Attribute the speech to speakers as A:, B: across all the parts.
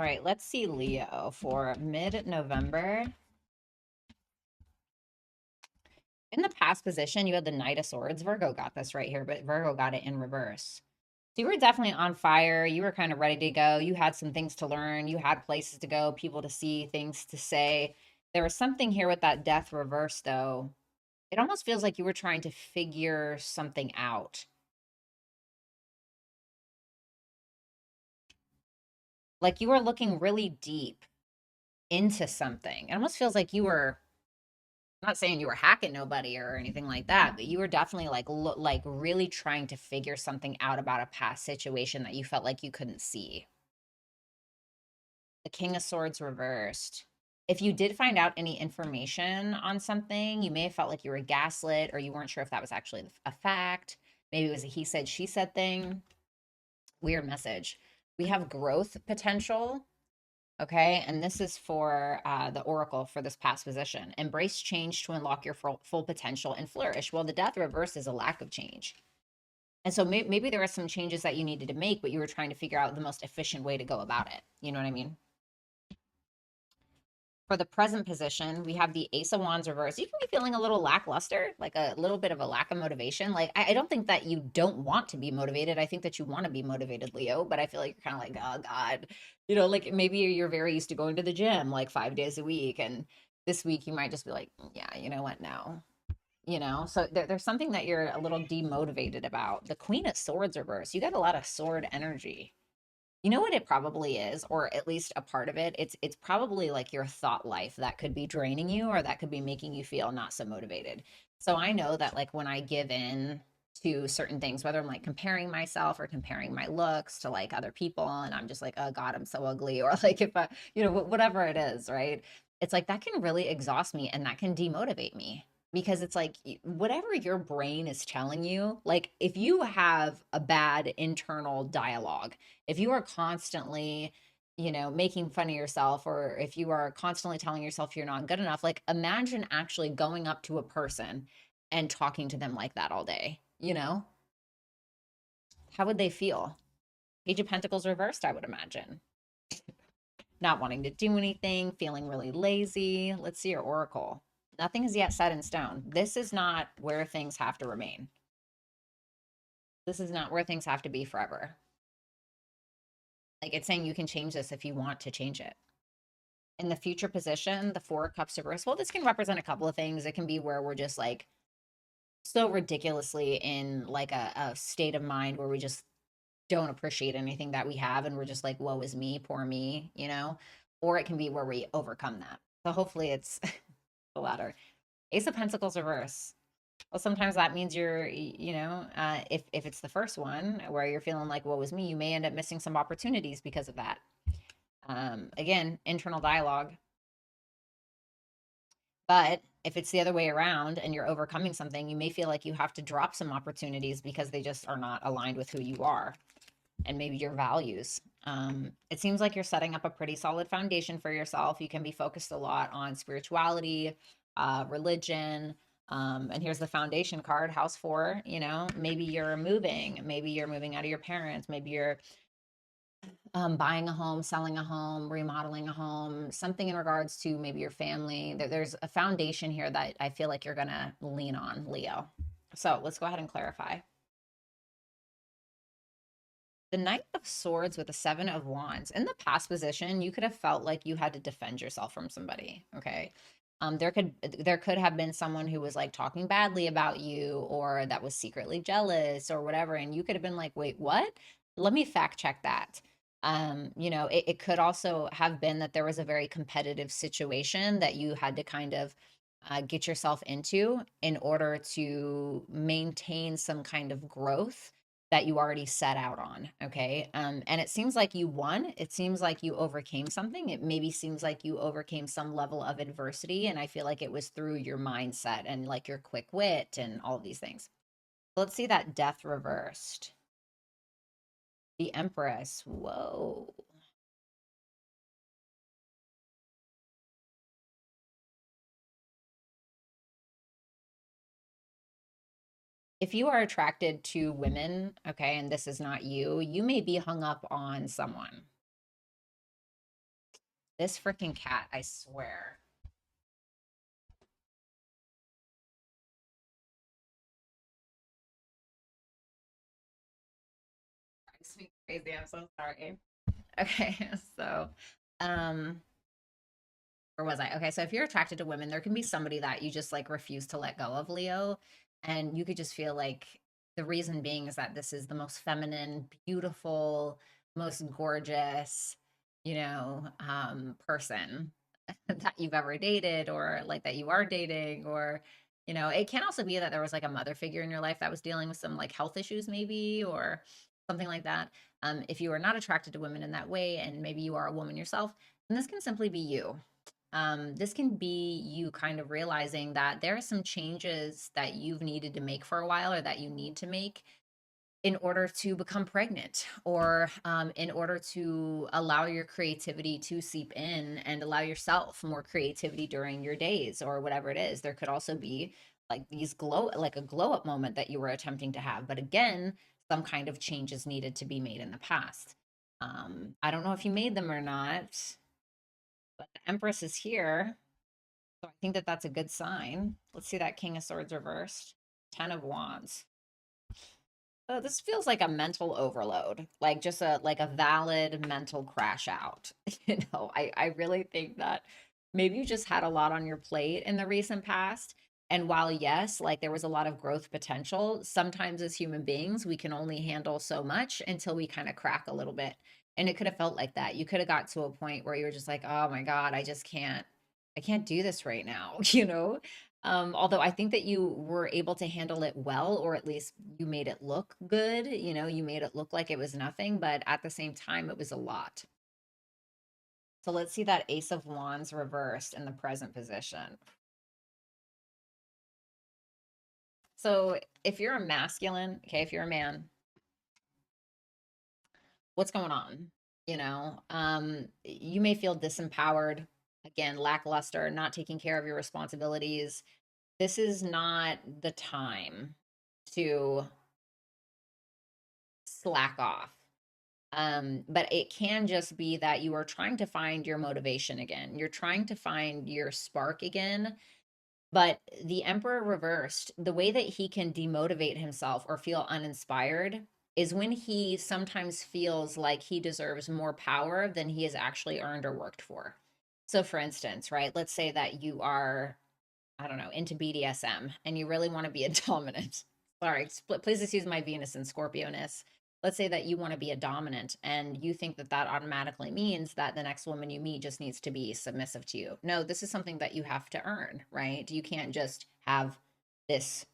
A: All right, let's see Leo for mid-November. In the past position, you had the Knight of Swords. Virgo got this right here, but Virgo got it in reverse. So you were definitely on fire. You were kind of ready to go. You had some things to learn. You had places to go, people to see, things to say. There was something here with that death reverse, though. It almost feels like you were trying to figure something out. Like you were looking really deep into something. It almost feels like you were, I'm not saying you were hacking nobody or anything like that, but you were definitely like really trying to figure something out about a past situation that you felt like you couldn't see. The King of Swords reversed. If you did find out any information on something, you may have felt like you were gaslit or you weren't sure if that was actually a fact. Maybe it was a he said, she said thing. Weird message. We have growth potential. Okay. And this is for the Oracle for this past position. Embrace change to unlock your full potential and flourish. Well, the death reverse is a lack of change. And so maybe there are some changes that you needed to make, but you were trying to figure out the most efficient way to go about it. You know what I mean? For the present position, we have the Ace of Wands reverse. You can be feeling a little lackluster, like a little bit of a lack of motivation. Like, I don't think that you don't want to be motivated. I think that you want to be motivated, Leo, but I feel like you're kind of like, oh, God. Like maybe you're very used to going to the gym like 5 days a week. And this week you might just be like, yeah, you know what? No. So there's something that you're a little demotivated about. The Queen of Swords reverse. You got a lot of sword energy. You know what it probably is, or at least a part of it? It's probably like your thought life that could be draining you or that could be making you feel not so motivated. So I know that like when I give in to certain things, whether I'm like comparing myself or comparing my looks to like other people, and I'm just like, oh God, I'm so ugly, or like if I, whatever it is, right? It's like that can really exhaust me and that can demotivate me because it's like whatever your brain is telling you, like if you have a bad internal dialogue, if you are constantly making fun of yourself, or if you are constantly telling yourself you're not good enough, like imagine actually going up to a person and talking to them like that all day. How would they feel? Page of Pentacles reversed, I would imagine. Not wanting to do anything, feeling really lazy. Let's see your oracle. Nothing is yet set in stone. This is not where things have to remain. This is not where things have to be forever. Like it's saying you can change this if you want to change it. In the future position, the Four of Cups reverse. Well, this can represent a couple of things. It can be where we're just like so ridiculously in like a state of mind where we just don't appreciate anything that we have and we're just like, woe is me, poor me. Or it can be where we overcome that. So hopefully it's the latter. Ace of Pentacles reverse. Well, sometimes that means if it's the first one where you're feeling like, woe is me, you may end up missing some opportunities because of that. Again, internal dialogue. But if it's the other way around and you're overcoming something, you may feel like you have to drop some opportunities because they just are not aligned with who you are and maybe your values. It seems like you're setting up a pretty solid foundation for yourself. You can be focused a lot on spirituality, religion. And here's the foundation card, house four. Maybe maybe you're moving out of your parents, maybe you're buying a home, selling a home, remodeling a home, something in regards to maybe your family. There's a foundation here that I feel like you're going to lean on, Leo. So let's go ahead and clarify. The Knight of Swords with the Seven of Wands. In the past position, you could have felt like you had to defend yourself from somebody. Okay. There could have been someone who was like talking badly about you or that was secretly jealous or whatever. And you could have been like, wait, what? Let me fact check that. It could also have been that there was a very competitive situation that you had to kind of get yourself into in order to maintain some kind of growth that you already set out on. Okay. And it seems like you won. It seems like you overcame something. It maybe seems like you overcame some level of adversity. And I feel like it was through your mindset and like your quick wit and all of these things. Let's see that death reversed. The Empress. Whoa. If you are attracted to women, okay, and this is not you, you may be hung up on someone. This freaking cat, I swear. Drives me crazy. I'm so sorry. Okay, so um where was I? Okay, so if you're attracted to women, there can be somebody that you just like refuse to let go of, Leo. And you could just feel like the reason being is that this is the most feminine, beautiful, most gorgeous, person that you've ever dated, or like that you are dating, or it can also be that there was like a mother figure in your life that was dealing with some like health issues, maybe, or something like that. If you are not attracted to women in that way, and maybe you are a woman yourself, then this can simply be you. This can be you kind of realizing that there are some changes that you've needed to make for a while, or that you need to make in order to become pregnant, or in order to allow your creativity to seep in and allow yourself more creativity during your days, or whatever it is. There could also be like like a glow up moment that you were attempting to have. But again, some kind of changes needed to be made in the past. I don't know if you made them or not, but the Empress is here. So I think that that's a good sign. Let's see that King of Swords reversed. 10 of Wands. Oh, this feels like a mental overload, like just a valid mental crash out. I really think that maybe you just had a lot on your plate in the recent past. And while yes, like there was a lot of growth potential, sometimes as human beings, we can only handle so much until we kind of crack a little bit. And it could have felt like that. You could have got to a point where you were just like, oh my God, I can't do this right now, although I think that you were able to handle it well, or at least you made it look good. You made it look like it was nothing, but at the same time, it was a lot. So let's see that Ace of Wands reversed in the present position. So if you're a masculine, okay, if you're a man, what's going on? You may feel disempowered, again, lackluster, not taking care of your responsibilities. This is not the time to slack off. But it can just be that you are trying to find your motivation again. You're trying to find your spark again. But the Emperor reversed, the way that he can demotivate himself or feel uninspired is when he sometimes feels like he deserves more power than he has actually earned or worked for. So, for instance, right, let's say that you are, I don't know, into BDSM and you really want to be a dominant. Sorry, please excuse my Venus and Scorpio ness. Let's say that you want to be a dominant and you think that that automatically means that the next woman you meet just needs to be submissive to you. No, this is something that you have to earn, right? You can't just have this,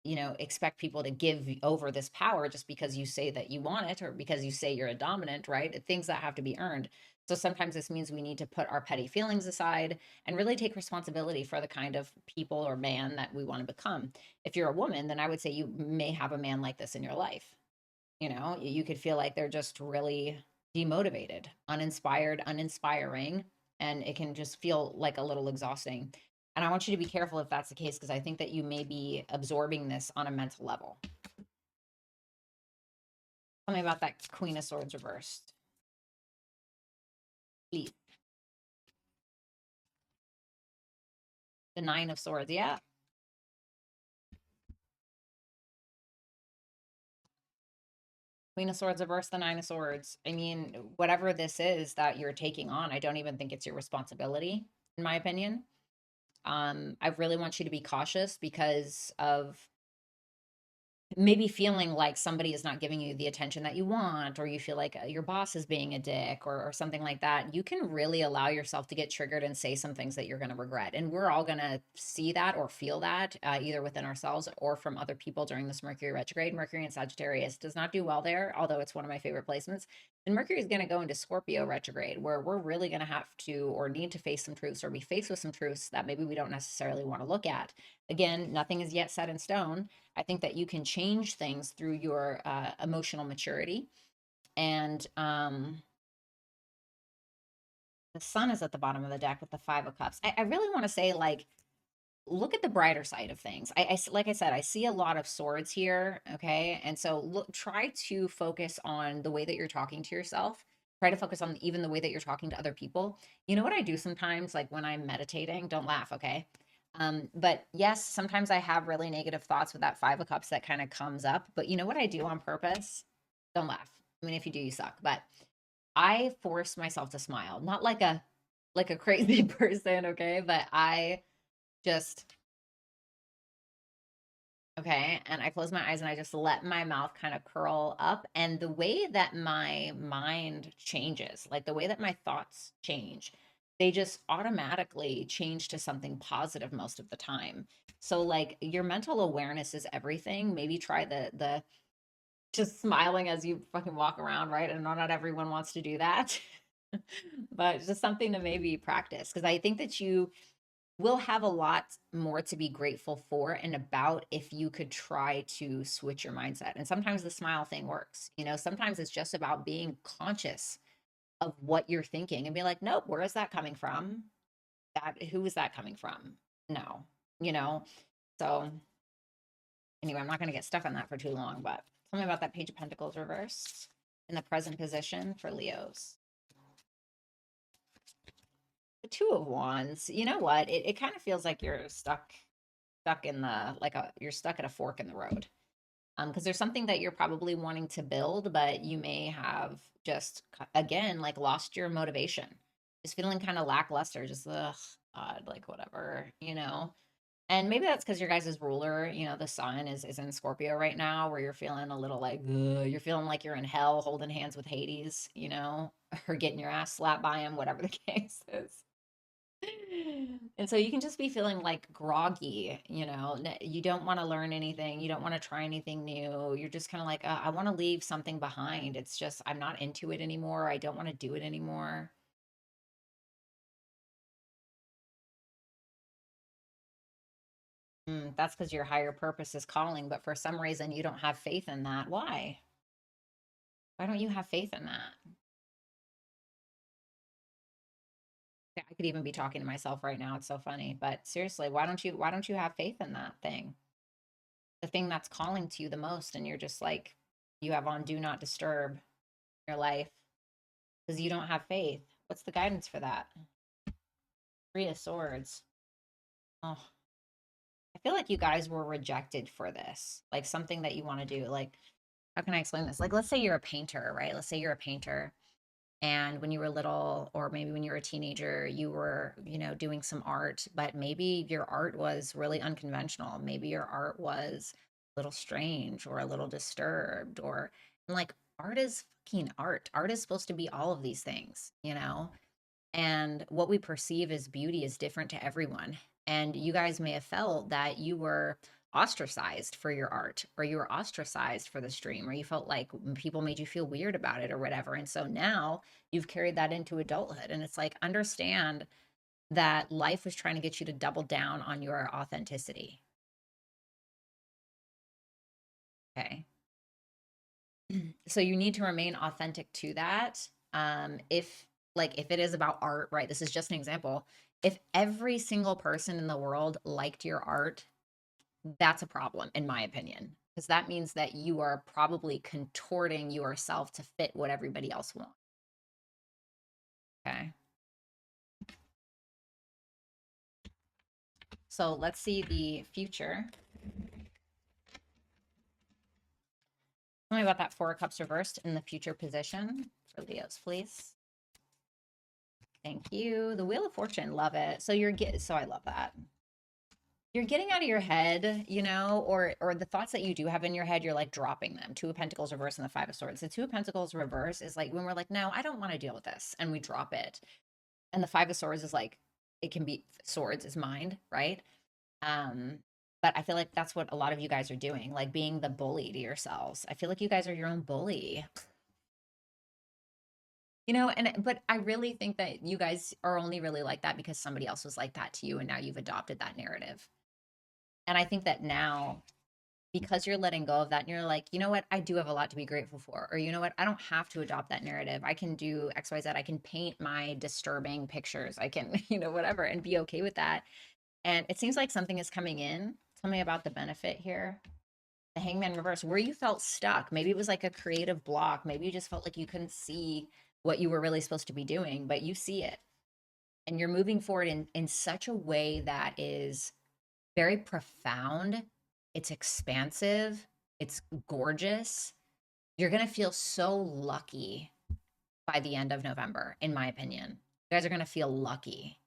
A: expect people to give over this power just because you say that you want it, or because you say you're a dominant, right? Things that have to be earned. So sometimes this means we need to put our petty feelings aside and really take responsibility for the kind of people or man that we want to become. If you're a woman, then I would say you may have a man like this in your life. You could feel like they're just really demotivated, uninspired, uninspiring, and it can just feel like a little exhausting. And I want you to be careful if that's the case, because I think that you may be absorbing this on a mental level. Tell me about that Queen of Swords reversed, please. The Nine of Swords, yeah. Queen of Swords reverse, the Nine of Swords. I mean, whatever this is that you're taking on, I don't even think it's your responsibility, in my opinion. I really want you to be cautious because of maybe feeling like somebody is not giving you the attention that you want, or you feel like your boss is being a dick, or something like that. You can really allow yourself to get triggered and say some things that you're going to regret. And we're all going to see that or feel that either within ourselves or from other people during this Mercury retrograde. Mercury in Sagittarius does not do well there, although it's one of my favorite placements. And Mercury is going to go into Scorpio retrograde, where we're really going to have to or need to face some truths, or be faced with some truths that maybe we don't necessarily want to look at. Again, nothing is yet set in stone. I think that you can change things through your emotional maturity. And the Sun is at the bottom of the deck with the Five of Cups. I really want to say, like, look at the brighter side of things. Like I said, I see a lot of swords here. Okay. And so try to focus on the way that you're talking to yourself. Try to focus on even the way that you're talking to other people. You know what I do sometimes, like when I'm meditating? Don't laugh, okay? But yes, sometimes I have really negative thoughts with that 5 of cups that kind of comes up. But you know what I do on purpose? Don't laugh. I mean, if you do, you suck. But I force myself to smile, not like a crazy person, okay? But I just okay, and I close my eyes and I just let my mouth kind of curl up. And the way that my mind changes, like the way that my thoughts change, they just automatically change to something positive most of the time. So like your mental awareness is everything. Maybe try the just smiling as you fucking walk around, right? And not everyone wants to do that. But it's just something to maybe practice because I think that you will have a lot more to be grateful for and about if you could try to switch your mindset. And sometimes the smile thing works. You know, sometimes it's just about being conscious of what you're thinking and be like, nope, where is that coming from? That who is that coming from? No, you know. So anyway, I'm not going to get stuck on that for too long, but tell me about that Page of Pentacles reversed in the present position for Leos. The Two of Wands. You know what? It kind of feels like you're stuck in the like a you're stuck at a fork in the road. Because there's something that you're probably wanting to build, but you may have just again like lost your motivation. Just feeling kind of lackluster, just ugh, God, like whatever, you know. And maybe that's because your guys' ruler, you know, the sun is in Scorpio right now, where you're feeling a little like ugh, you're feeling like you're in hell, holding hands with Hades, you know, or getting your ass slapped by him, whatever the case is. And so you can just be feeling like groggy, you know, you don't want to learn anything. You don't want to try anything new. You're just kind of like, I want to leave something behind. It's just, I'm not into it anymore. I don't want to do it anymore. That's because your higher purpose is calling, but for some reason you don't have faith in that. Why? Why don't you have faith in that? Yeah, I could even be talking to myself right now. It's so funny. But seriously, why don't you have faith in that thing? The thing that's calling to you the most, and you're just like, you have on do not disturb your life because you don't have faith. What's the guidance for that? Three of Swords. Oh, I feel like you guys were rejected for this. Like something that you want to do. Like, how can I explain this? Like, let's say you're a painter, right? Let's say you're a painter. And when you were little, or maybe when you were a teenager, you were, you know, doing some art, but maybe your art was really unconventional. Maybe your art was a little strange or a little disturbed, or like art is fucking art. Art is supposed to be all of these things, you know? And what we perceive as beauty is different to everyone. And you guys may have felt that you were ostracized for your art, or you were ostracized for the stream, or you felt like people made you feel weird about it or whatever. And so now you've carried that into adulthood. And it's like, understand that life was trying to get you to double down on your authenticity. Okay. So you need to remain authentic to that. If like if it is about art, right? This is just an example. If every single person in the world liked your art, that's a problem in my opinion, because that means that you are probably contorting yourself to fit what everybody else wants. Okay. So let's see the future. Tell me about that 4 of Cups reversed in the future position for Leos, please. Thank you. The Wheel of Fortune, love it. So so I love that. You're getting out of your head, you know, or the thoughts that you do have in your head, you're like dropping them. 2 of Pentacles reverse and the 5 of Swords. The 2 of Pentacles reverse is like when we're like, no, I don't want to deal with this, and we drop it. And the 5 of Swords is like, it can be swords is mind, right? Um, but I feel like that's what a lot of you guys are doing, like being the bully to yourselves. I feel like you guys are your own bully. You know, and but I really think that you guys are only really like that because somebody else was like that to you and now you've adopted that narrative. And I think that now, because you're letting go of that and you're like, you know what, I do have a lot to be grateful for. Or you know what, I don't have to adopt that narrative. I can do XYZ. I can paint my disturbing pictures. I can, you know, whatever, and be okay with that. And it seems like something is coming in. Tell me about the benefit here. The Hangman reverse, where you felt stuck. Maybe it was like a creative block. Maybe you just felt like you couldn't see what you were really supposed to be doing, but you see it. And you're moving forward in such a way that is very profound. It's expansive. It's gorgeous. You're going to feel so lucky by the end of November, in my opinion. You guys are going to feel lucky.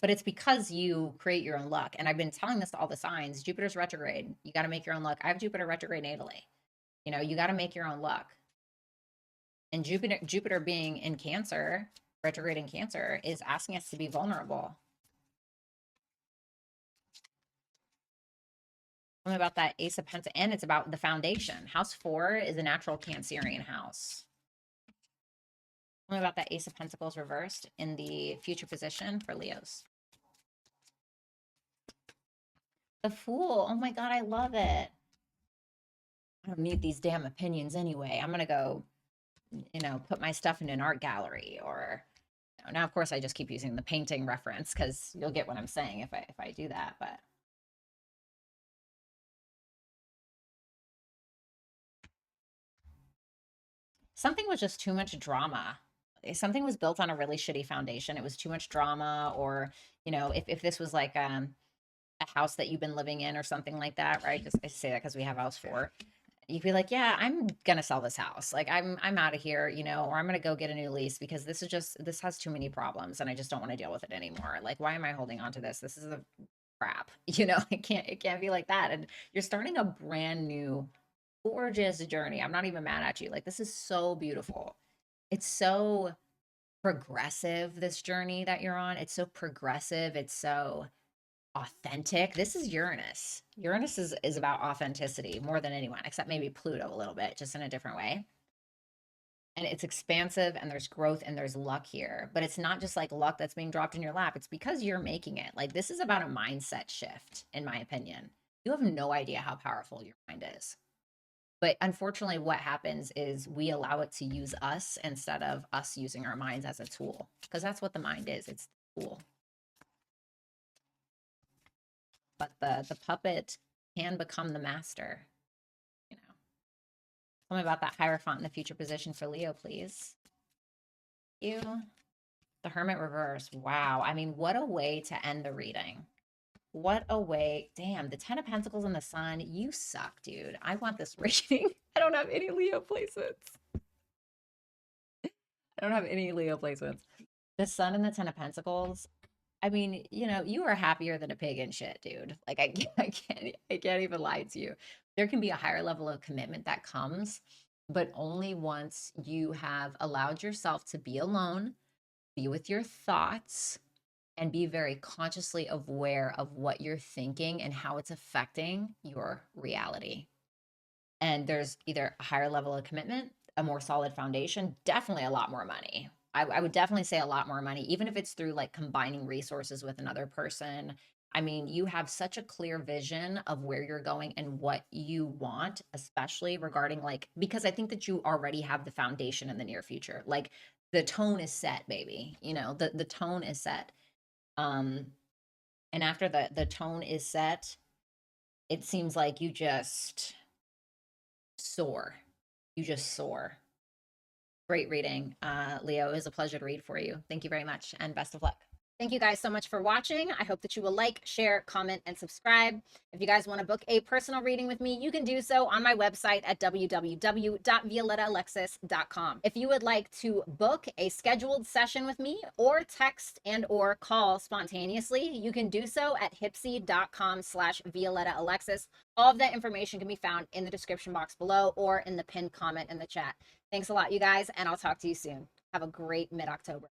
A: But it's because you create your own luck. And I've been telling this to all the signs. Jupiter's retrograde. You got to make your own luck. I have Jupiter retrograde natally. You know, you got to make your own luck. And Jupiter being in Cancer, retrograde in Cancer, is asking us to be vulnerable. Something about that Ace of Pentacles, and it's about the foundation. House 4 is a natural Cancerian house. Something about that Ace of Pentacles reversed in the future position for Leos. The Fool. Oh my God, I love it. I don't need these damn opinions anyway. I'm going to go, you know, put my stuff in an art gallery, or now of course I just keep using the painting reference because you'll get what I'm saying if I do that. But something was just too much drama. Something was built on a really shitty foundation. It was too much drama, or, you know, if this was like a house that you've been living in or something like that, right? Just I say that because we have house 4. You'd be like, yeah, I'm gonna sell this house. Like I'm out of here, you know, or I'm gonna go get a new lease because this has too many problems and I just don't want to deal with it anymore. Like, why am I holding on to this? This is a crap. You know, it can't be like that. And you're starting a brand new gorgeous journey. I'm not even mad at you. Like, this is so beautiful. It's so progressive, this journey that you're on. It's so progressive. It's so authentic. This is Uranus. Uranus is about authenticity more than anyone, except maybe Pluto a little bit, just in a different way. And it's expansive, and there's growth, and there's luck here. But it's not just like luck that's being dropped in your lap. It's because you're making it. Like, this is about a mindset shift, in my opinion. You have no idea how powerful your mind is. But unfortunately, what happens is we allow it to use us instead of us using our minds as a tool, because that's what the mind is. It's the tool. But the puppet can become the master. You know, tell me about that Hierophant in the future position for Leo, please. You, the Hermit reverse. Wow. I mean, what a way to end the reading. What a way. Damn, the 10 of Pentacles and the Sun. You suck, dude. I want this reading. I don't have any Leo placements. I don't have any Leo placements. The Sun and the 10 of Pentacles. I mean, you know, you are happier than a pig in shit, dude. Like, I can't even lie to you. There can be a higher level of commitment that comes, but only once you have allowed yourself to be alone, be with your thoughts, and be very consciously aware of what you're thinking and how it's affecting your reality. And there's either a higher level of commitment, a more solid foundation, definitely a lot more money. I would definitely say a lot more money, even if it's through like combining resources with another person. I mean, you have such a clear vision of where you're going and what you want, especially regarding like, because I think that you already have the foundation in the near future. Like, the tone is set, baby. You know, the tone is set. And after the tone is set, it seems like you just soar. You just soar. Great reading, Leo. It was a pleasure to read for you. Thank you very much, and best of luck. Thank you guys so much for watching. I hope that you will like, share, comment, and subscribe. If you guys want to book a personal reading with me, you can do so on my website at www.violettaalexis.com. If you would like to book a scheduled session with me, or text and or call spontaneously, you can do so at hipsy.com/violettaalexis. All of that information can be found in the description box below or in the pinned comment in the chat. Thanks a lot, you guys, and I'll talk to you soon. Have a great mid-October.